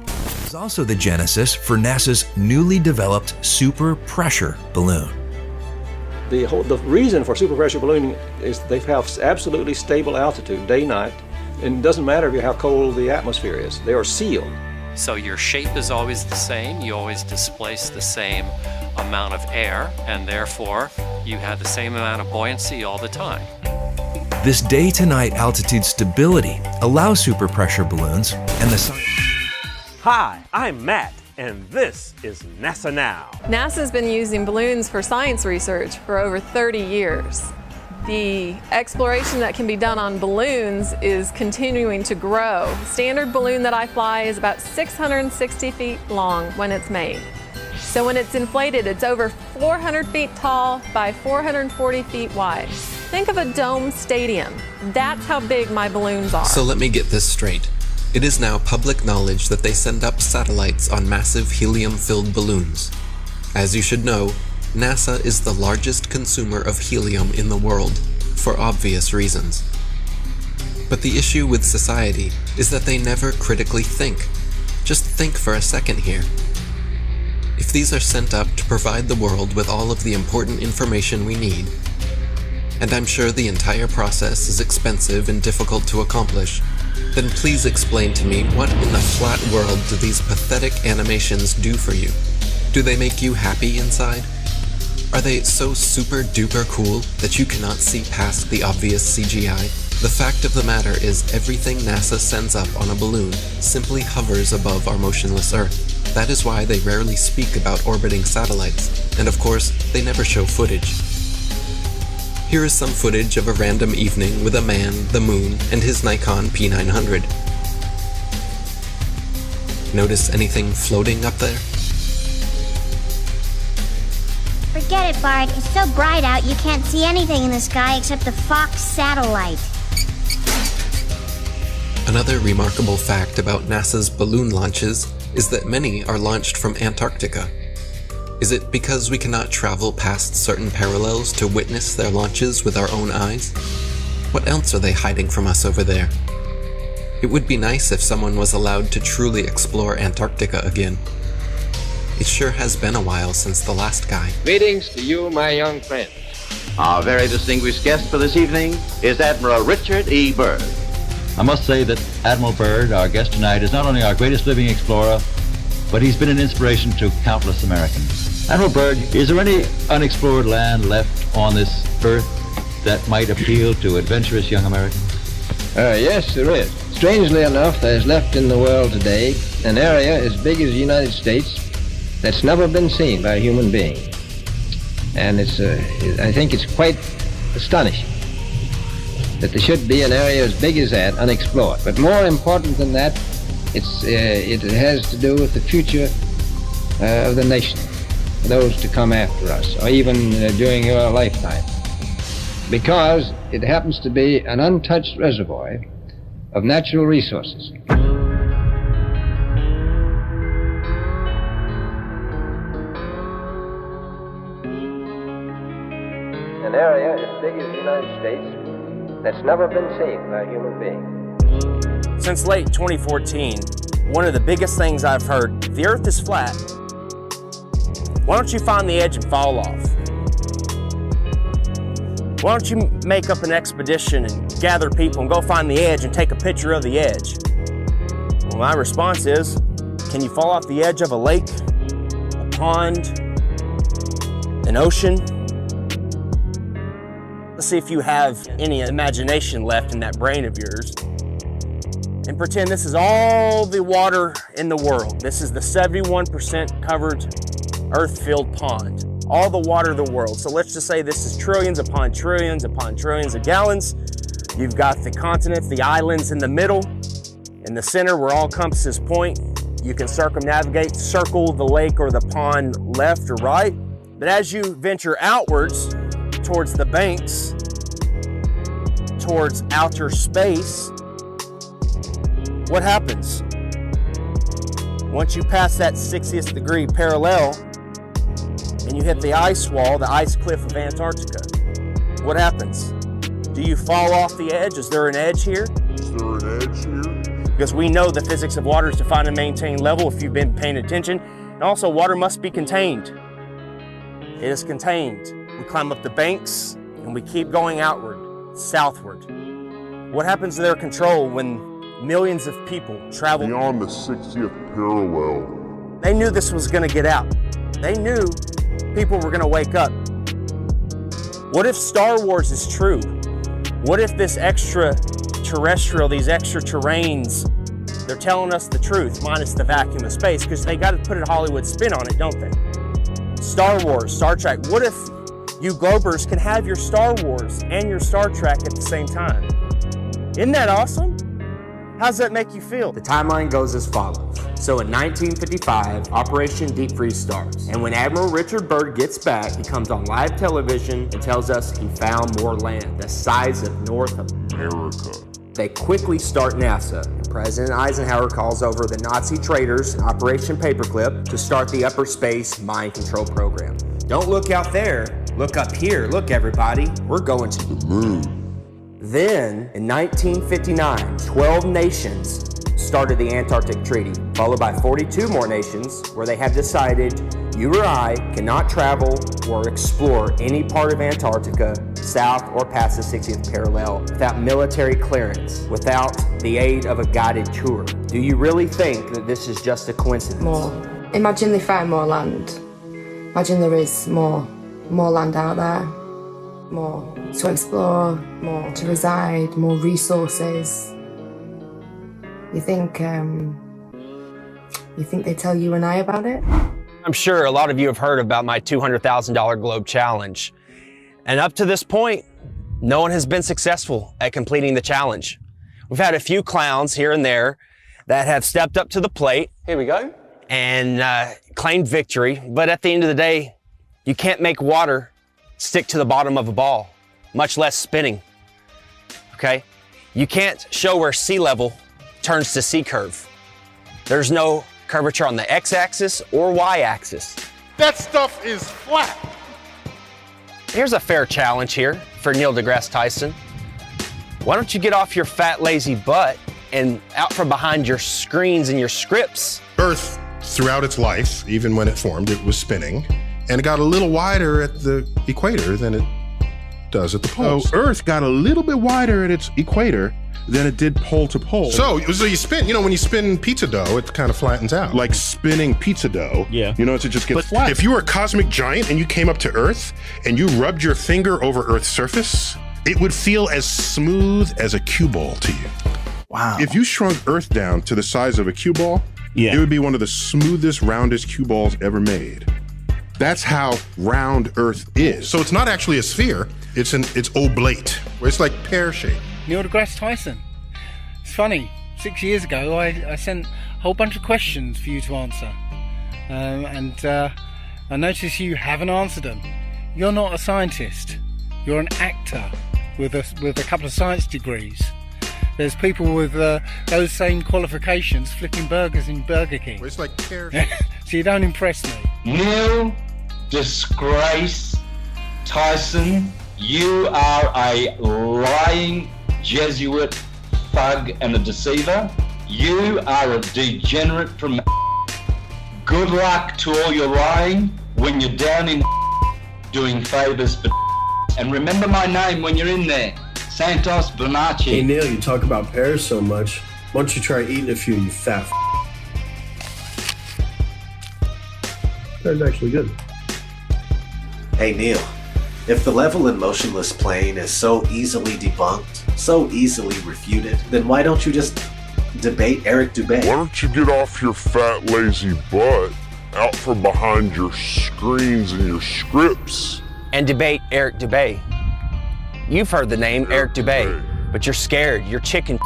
It was also the genesis for NASA's newly developed super pressure balloon. The reason for superpressure ballooning is they have absolutely stable altitude, day, night, and it doesn't matter how cold the atmosphere is. They are sealed. So your shape is always the same, you always displace the same amount of air, and therefore you have the same amount of buoyancy all the time. This day-to-night altitude stability allows superpressure balloons and the... Hi, I'm Matt, and this is NASA Now. NASA's been using balloons for science research for over 30 years. The exploration that can be done on balloons is continuing to grow. Standard balloon that I fly is about 660 feet long when it's made. So when it's inflated, it's over 400 feet tall by 440 feet wide. Think of a dome stadium. That's how big my balloons are. So let me get this straight. It is now public knowledge that they send up satellites on massive helium-filled balloons. As you should know, NASA is the largest consumer of helium in the world, for obvious reasons. But the issue with society is that they never critically think. Just think for a second here. If these are sent up to provide the world with all of the important information we need, and I'm sure the entire process is expensive and difficult to accomplish, then please explain to me what in the flat world do these pathetic animations do for you? Do they make you happy inside? Are they so super duper cool that you cannot see past the obvious CGI? The fact of the matter is everything NASA sends up on a balloon simply hovers above our motionless Earth. That is why they rarely speak about orbiting satellites, and of course, they never show footage. Here is some footage of a random evening with a man, the moon, and his Nikon P900. Notice anything floating up there? Forget it, Bart. It's so bright out you can't see anything in the sky except the Fox satellite. Another remarkable fact about NASA's balloon launches is that many are launched from Antarctica. Is it because we cannot travel past certain parallels to witness their launches with our own eyes? What else are they hiding from us over there? It would be nice if someone was allowed to truly explore Antarctica again. It sure has been a while since the last guy. Greetings to you, my young friend. Our very distinguished guest for this evening is Admiral Richard E. Byrd. I must say that Admiral Byrd, our guest tonight, is not only our greatest living explorer, but he's been an inspiration to countless Americans. Admiral Byrd, is there any unexplored land left on this earth that might appeal to adventurous young Americans? Yes, there is. Strangely enough, there's left in the world today an area as big as the United States that's never been seen by a human being. And I think it's quite astonishing that there should be an area as big as that unexplored. But more important than that, it has to do with the future of the nation, those to come after us, or even during your lifetime. Because it happens to be an untouched reservoir of natural resources. An area as big as the United States that's never been seen by a human being. Since late 2014, one of the biggest things I've heard, the Earth is flat. Why don't you find the edge and fall off? Why don't you make up an expedition and gather people and go find the edge and take a picture of the edge? Well, my response is, can you fall off the edge of a lake, a pond, an ocean? Let's see if you have any imagination left in that brain of yours. And pretend this is all the water in the world. This is the 71% covered earth-filled pond. All the water of the world. So let's just say this is trillions upon trillions upon trillions of gallons. You've got the continents, the islands in the middle. In the center where all compasses point, you can circumnavigate, circle the lake or the pond left or right. But as you venture outwards towards the banks, towards outer space, what happens? Once you pass that 60th degree parallel, and you hit the ice wall, the ice cliff of Antarctica, what happens? Do you fall off the edge? Is there an edge here? Is there an edge here? Because we know the physics of water is to find and maintain level if you've been paying attention. And also, water must be contained. It is contained. We climb up the banks and we keep going outward, southward. What happens to their control when millions of people travel beyond the 60th parallel? They knew this was going to get out. They knew people were going to wake up. What if Star Wars is true? What if this extraterrestrial, these extra terrains, they're telling us the truth, minus the vacuum of space, because they got to put a Hollywood spin on it, don't they? Star Wars, Star Trek. What if you Globers can have your Star Wars and your Star Trek at the same time? Isn't that awesome? How does that make you feel? The timeline goes as follows. So in 1955, Operation Deep Freeze starts. And when Admiral Richard Byrd gets back, he comes on live television and tells us he found more land, the size of North America. They quickly start NASA. And President Eisenhower calls over the Nazi traitors in Operation Paperclip to start the upper space mind control program. Don't look out there, look up here. Look everybody, we're going to the moon. Then, in 1959, 12 nations started the Antarctic Treaty, followed by 42 more nations where they have decided you or I cannot travel or explore any part of Antarctica south or past the 60th parallel without military clearance, without the aid of a guided tour. Do you really think that this is just a coincidence? More. Imagine they found more land. Imagine there is more land out there. More to explore, more to reside, more resources. You think they tell you and I about it? I'm sure a lot of you have heard about my $200,000 Globe Challenge. And up to this point, no one has been successful at completing the challenge. We've had a few clowns here and there that have stepped up to the plate. Here we go. And claimed victory. But at the end of the day, you can't make water stick to the bottom of a ball, much less spinning, okay? You can't show where sea level turns to sea curve. There's no curvature on the x-axis or y-axis. That stuff is flat. Here's a fair challenge here for Neil deGrasse Tyson. Why don't you get off your fat, lazy butt and out from behind your screens and your scripts? Earth, throughout its life, even when it formed, it was spinning, and it got a little wider at the equator than it does at the poles. Oh, Earth got a little bit wider at its equator than it did pole to pole. So you spin, when you spin pizza dough, it kind of flattens out. Like spinning pizza dough. Yeah. You know, it just gets flat. If you were a cosmic giant and you came up to Earth and you rubbed your finger over Earth's surface, it would feel as smooth as a cue ball to you. Wow. If you shrunk Earth down to the size of a cue ball, it would be one of the smoothest, roundest cue balls ever made. That's how round Earth is. So it's not actually a sphere, it's oblate, where it's like pear-shaped. Neil deGrasse Tyson. It's funny, 6 years ago I sent a whole bunch of questions for you to answer. And I notice you haven't answered them. You're not a scientist. You're an actor with a couple of science degrees. There's people with those same qualifications flipping burgers in Burger King. It's like pear. So you don't impress me. Neil Disgrace Tyson, you are a lying Jesuit thug and a deceiver. You are a degenerate from. Good luck to all your lying when you're down in doing favors for. And remember my name when you're in there. Santos Bonacci. Hey Neil, you talk about pears so much. Why don't you try eating a few, you fat That's actually good. Hey Neil, if the level and motionless plane is so easily debunked, so easily refuted, then why don't you just debate Eric Dubay? Why don't you get off your fat, lazy butt out from behind your screens and your scripts and debate Eric Dubay? You've heard the name Eric Dubay, but you're scared. You're chicken.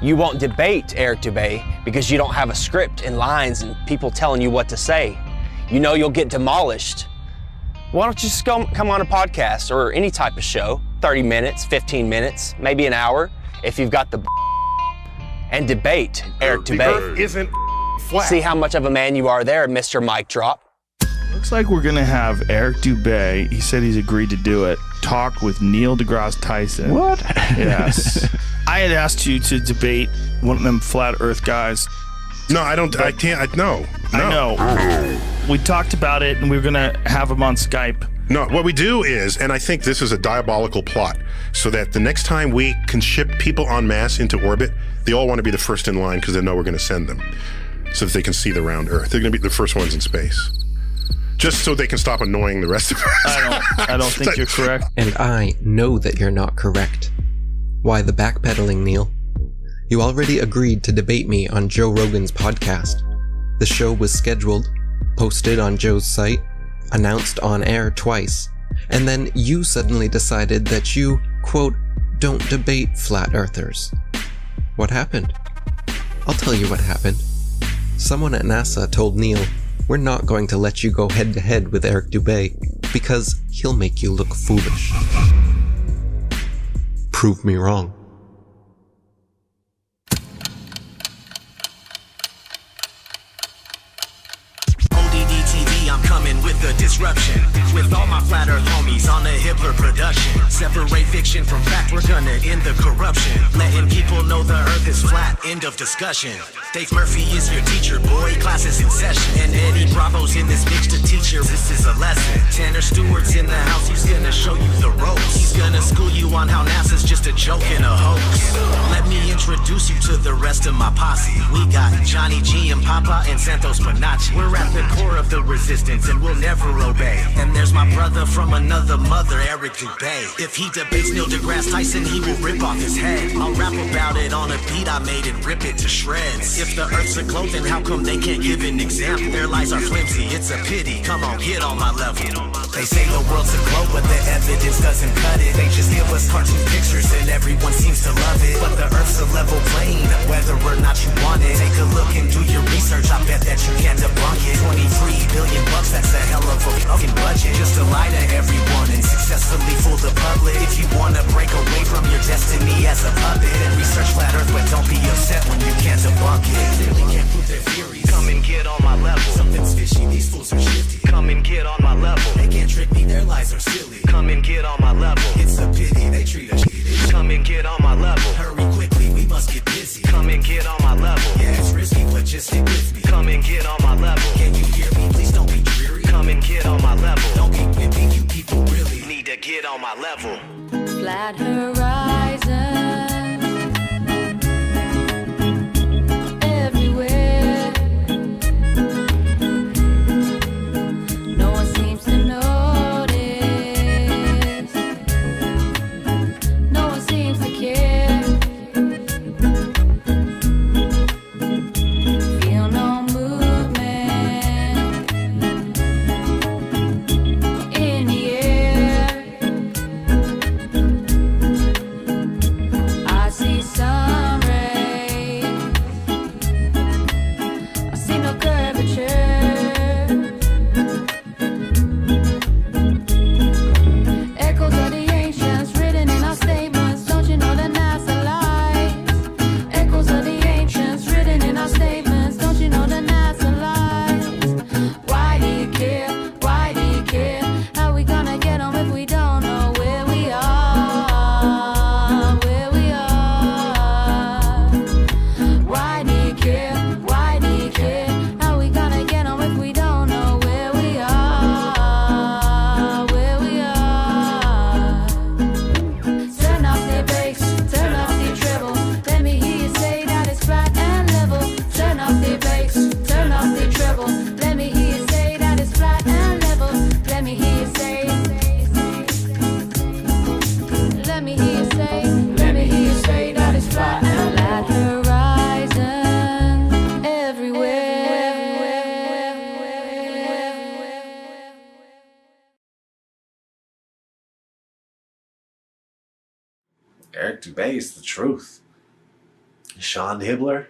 You won't debate Eric Dubay because you don't have a script and lines and people telling you what to say. You know you'll get demolished. Why don't you just come on a podcast or any type of show, 30 minutes, 15 minutes, maybe an hour, if you've got the and debate Eric Dubay. The Earth isn't flat. See how much of a man you are there, Mr. Mic Drop. Looks like we're gonna have Eric Dubay, he said he's agreed to do it, talk with Neil deGrasse Tyson. What? Yes. I had asked you to debate one of them flat earth guys. No, I can't, no. I know. We talked about it and we were gonna have him on Skype. No, what we do is, and I think this is a diabolical plot, so that the next time we can ship people en masse into orbit, they all want to be the first in line because they know we're gonna send them, so that they can see the round Earth. They're gonna be the first ones in space. Just so they can stop annoying the rest of us. I don't think you're correct. And I know that you're not correct. Why the backpedaling, Neil? You already agreed to debate me on Joe Rogan's podcast. The show was scheduled, posted on Joe's site, announced on air twice, and then you suddenly decided that you, quote, don't debate flat earthers. What happened? I'll tell you what happened. Someone at NASA told Neil, we're not going to let you go head to head with Eric Dubay because he'll make you look foolish. Prove me wrong. I'm coming with the disruption. With all my flat earth homies on the Hitler production. Separate fiction from fact, we're gonna end the corruption. Letting people know the earth is flat, end of discussion. Dave Murphy is your teacher, boy, class is in session. And Eddie Bravo's in this mix to teach you, this is a lesson. Tanner Stewart's in the house, he's gonna show you the ropes. He's gonna school you on how NASA's just a joke and a hoax. Let me introduce you to the rest of my posse. We got Johnny G and Papa and Santos Bonacci. We're at the core of the resistance and we'll never obey. And there's my brother from another mother, Eric Dubay. If he debates Neil deGrasse Tyson, he will rip off his head. I'll rap about it on a beat I made and rip it to shreds. If the earth's a globe, then how come they can't give an example? Their lies are flimsy, it's a pity. Come on, get on my level. They say the world's a globe, but the evidence doesn't cut it. They just give us cartoon pictures and everyone seems to love it. But the earth's a level plane, whether or not you want it. Take a look and do your research, I bet that you can't debunk it. 23 billion bucks, that's a hell of a fucking budget. Just to lie to everyone and successfully fool the public. If you wanna break away from your destiny as a puppet, then research flat earth, but don't be upset when you can't debunk it. They clearly can't prove their theories. Come and get on my level. Something's fishy, these fools are shifty. Come and get on my level. It's a pity they treat us shitty. Come and get on my level. Hurry quickly, we must get busy. Come and get on my level. Yeah, it's risky, but just stick with me. Come and get on my level. Can you hear me? Please don't be dreary. Come and get on my level. Don't be wimpy, you people really need to get on my level. Flat horizon. Eric Dubay is the truth. Sean Hibbler,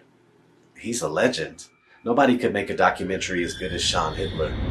he's a legend. Nobody could make a documentary as good as Sean Hibbler.